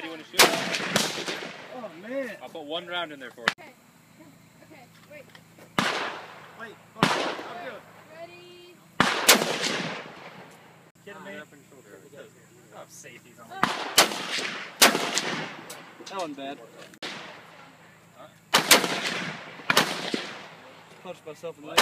do you want to shoot? Oh man! I'll put one round in there for you. Okay. Okay, wait. Wait, hold on. I'll do it. Ready? Get him, man. Up and shoulder. Oh, safety's on. That wasn't bad. Punched myself in the leg.